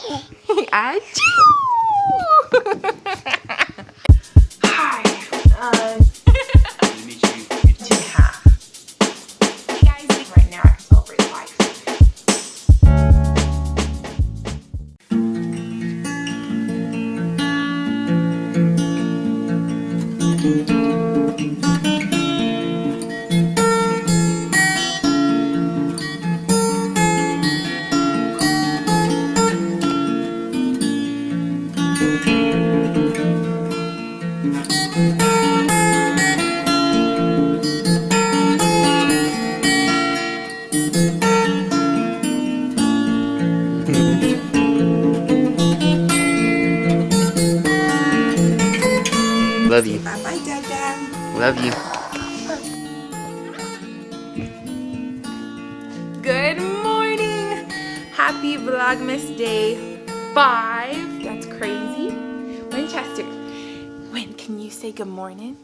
Hi. Meet you 2.5. Hey guys, right now I can celebrate life. Love you. Bye bye, Dada. Love you. Good morning. Happy Vlogmas Day 5. That's crazy. Winchester, when can you say good morning?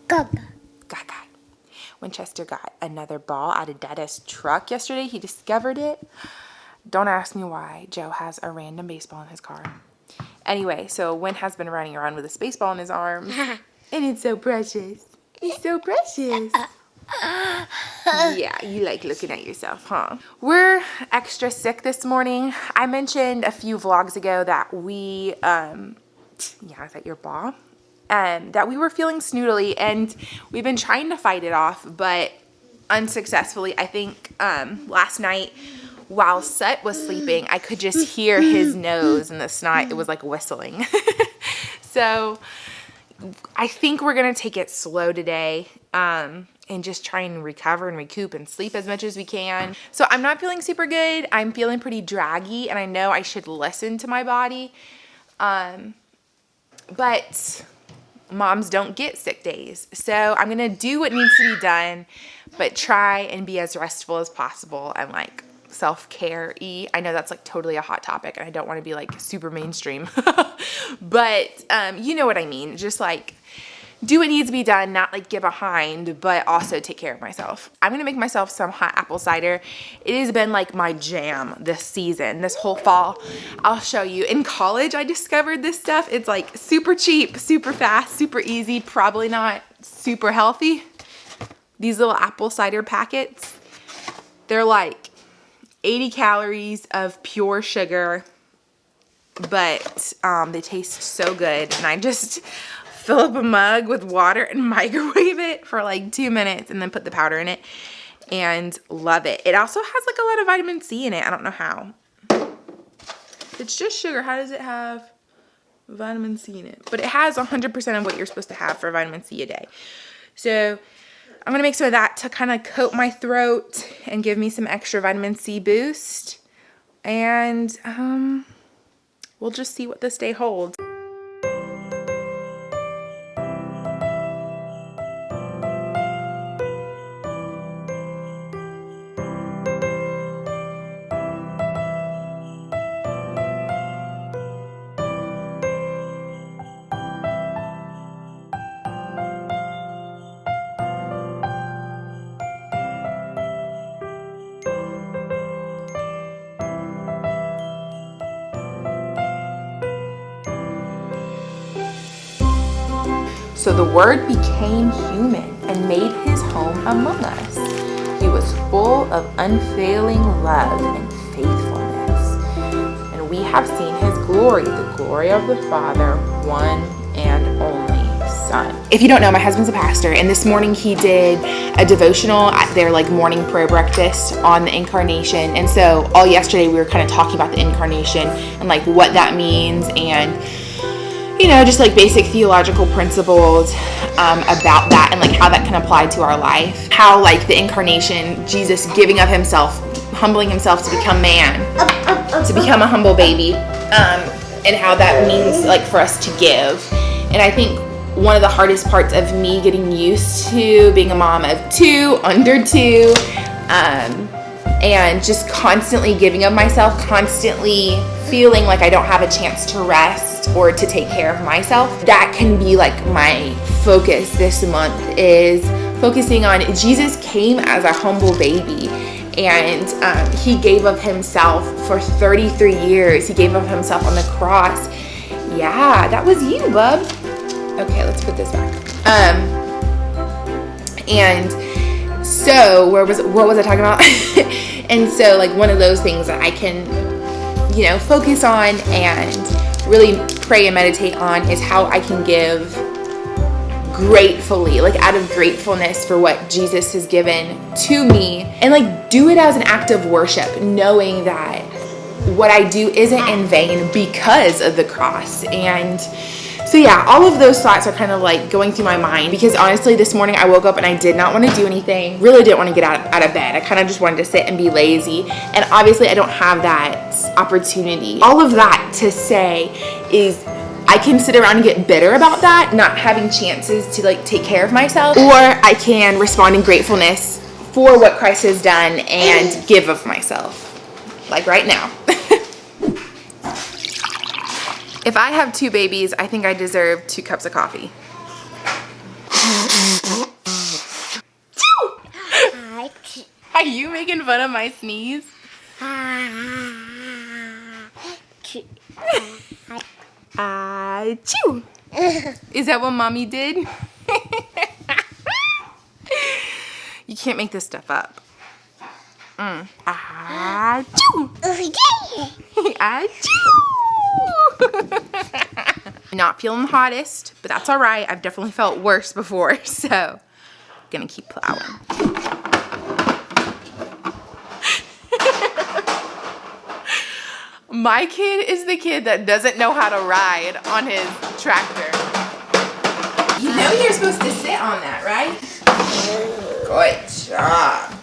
Gaga. Gaga. Winchester got another ball out of Dada's truck yesterday. He discovered it. Don't ask me why. Joe has a random baseball in his car. Anyway, so Win has been running around with this baseball in his arm. And it's so precious. It's so precious. Yeah, you like looking at yourself, huh? We're extra sick this morning. I mentioned a few vlogs ago that we, yeah, is that your ball? That we were feeling snoodly, and we've been trying to fight it off, but unsuccessfully. I think last night while Sut was sleeping, I could just hear his nose and the snot. It was like whistling. So I think we're gonna take it slow today and just try and recover and recoup and sleep as much as we can. So I'm not feeling super good. I'm feeling pretty draggy, and I know I should listen to my body. But moms don't get sick days. So I'm gonna do what needs to be done, but try and be as restful as possible and like self-care-y. I know that's like totally a hot topic, and I don't want to be like super mainstream, but you know what I mean. Just like do what needs to be done, not like get behind, but also take care of myself. I'm gonna make myself some hot apple cider. It has been like my jam this season, this whole fall. I'll show you. In college, I discovered this stuff. It's like super cheap, super fast, super easy, probably not super healthy. These little apple cider packets, they're like 80 calories of pure sugar, but they taste so good. And I just fill up a mug with water and microwave it for like 2 minutes and then put the powder in it and love it. It also has like a lot of vitamin C in it. I don't know how. It's just sugar. How does it have vitamin C in it? But it has 100% of what you're supposed to have for vitamin C a day. So I'm gonna make some of that to kind of coat my throat and give me some extra vitamin C boost. And we'll just see what this day holds. So the Word became human and made his home among us. He was full of unfailing love and faithfulness. And we have seen his glory, the glory of the Father, one and only Son. If you don't know, my husband's a pastor, and this morning he did a devotional at their like morning prayer breakfast on the incarnation. And so all yesterday we were kind of talking about the incarnation and like what that means, and you know, just like basic theological principles about that and like how that can apply to our life. How like the incarnation, Jesus giving of himself, humbling himself to become man, to become a humble baby, and how that means like for us to give. And I think one of the hardest parts of me getting used to being a mom of 2, under 2, and just constantly giving of myself, constantly feeling like I don't have a chance to rest or to take care of myself. That can be like my focus this month, is focusing on Jesus came as a humble baby, and he gave of himself for 33 years. He gave of himself on the cross. Yeah, that was you, bub. Okay, let's put this back. And so what was I talking about? And so like one of those things that I can, you know, focus on and really pray and meditate on is how I can give gratefully, like out of gratefulness for what Jesus has given to me, and like do it as an act of worship, knowing that what I do isn't in vain because of the cross. And so yeah, all of those thoughts are kind of like going through my mind, because honestly this morning I woke up and I did not want to do anything, really didn't want to get out of bed. I kind of just wanted to sit and be lazy, and obviously I don't have that opportunity. All of that to say is I can sit around and get bitter about that, not having chances to like take care of myself, or I can respond in gratefulness for what Christ has done and give of myself, like right now. If I have 2 babies, I think I deserve 2 cups of coffee. Are you making fun of my sneeze? Achoo! Is that what mommy did? You can't make this stuff up. Achoo! Achoo! Not feeling the hottest, but that's all right. I've definitely felt worse before, so gonna keep plowing. My kid is the kid that doesn't know how to ride on his tractor. You know you're supposed to sit on that, right? Good job.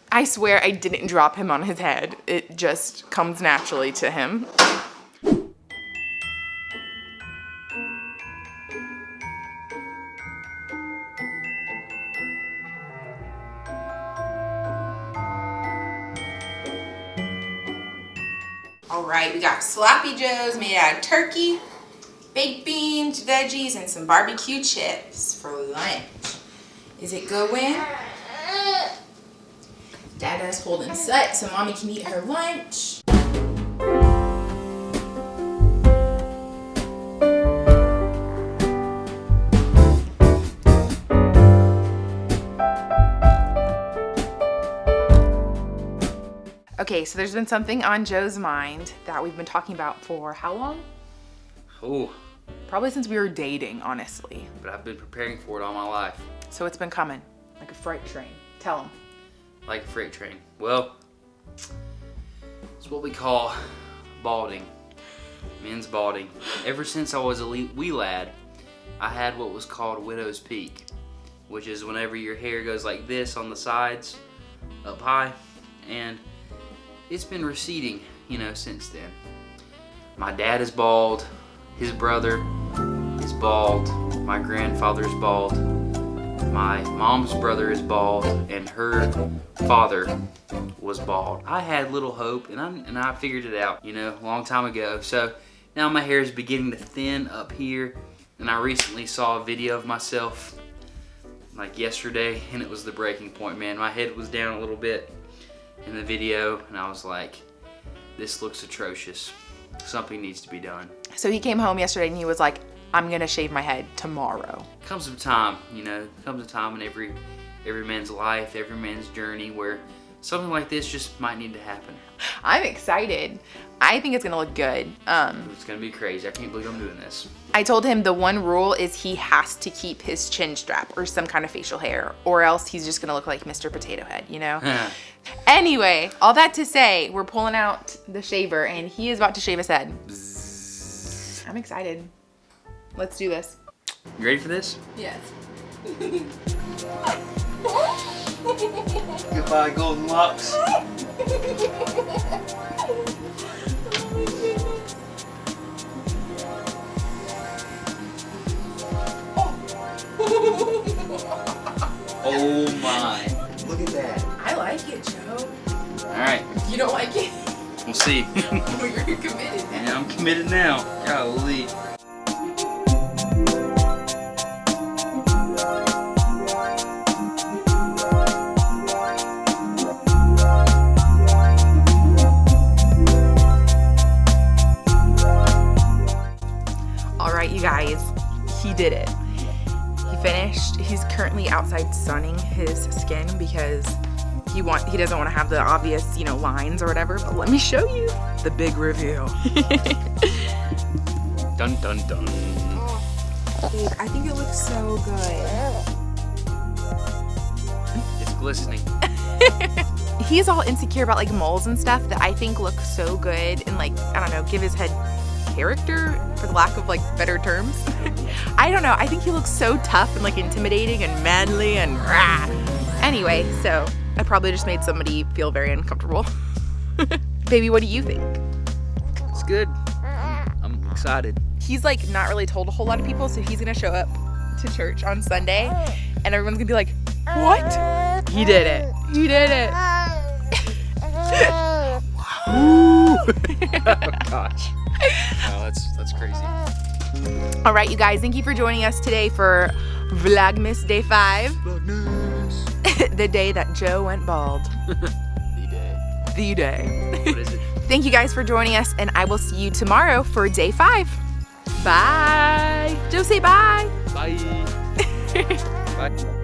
I swear I didn't drop him on his head. It just comes naturally to him. All right, we got sloppy joes made out of turkey, baked beans, veggies, and some barbecue chips for lunch. Is it going? Dada's holding set so mommy can eat her lunch. Okay, so there's been something on Joe's mind that we've been talking about for how long? Oh. Probably since we were dating, honestly. But I've been preparing for it all my life. So it's been coming, like a freight train. Tell him. Like a freight train. Well, it's what we call balding. Men's balding. Ever since I was a wee lad, I had what was called widow's peak, which is whenever your hair goes like this on the sides, up high, and it's been receding, you know, since then. My dad is bald, his brother is bald, my grandfather's bald, my mom's brother is bald, and her father was bald. I had little hope, and I figured it out, you know, a long time ago. So now my hair is beginning to thin up here, and I recently saw a video of myself like yesterday, and it was the breaking point, man. My head was down a little bit in the video, and I was like, this looks atrocious. Something needs to be done. So he came home yesterday and he was like, I'm gonna shave my head tomorrow. Comes a time, you know, comes a time in every man's life, every man's journey where something like this just might need to happen. I'm excited. I think it's gonna look good. It's gonna be crazy. I can't believe I'm doing this. I told him the one rule is he has to keep his chin strap or some kind of facial hair, or else he's just gonna look like Mr. Potato Head, you know? Anyway, all that to say, we're pulling out the shaver and he is about to shave his head. Bzzz. I'm excited. Let's do this. You ready for this? Yes. Goodbye, golden locks. Oh my. Look at that. I like it, Joe. Alright. You don't like it? We'll see. You're committed now. Yeah, I'm committed now. Golly. finished. He's currently outside sunning his skin because he doesn't want to have the obvious, you know, lines or whatever. But let me show you the big reveal. Dun dun dun. Babe, I think it looks so good. It's glistening. He's all insecure about like moles and stuff that I think look so good and like, I don't know, give his head character for the lack of like better terms. I don't know. I think he looks so tough and like intimidating and manly and rah. Anyway, so I probably just made somebody feel very uncomfortable. Baby, what do you think? It's good. I'm excited. He's like not really told a whole lot of people, so he's gonna show up to church on Sunday and everyone's gonna be like, what? He did it. He did it. Oh gosh. Oh, that's crazy. All right, you guys, thank you for joining us today for Vlogmas Day 5. Vlogmas. The day that Joe went bald. The day. The day. What is it? Thank you guys for joining us, and I will see you tomorrow for Day 5. Bye. Joe, say bye. Bye. Bye.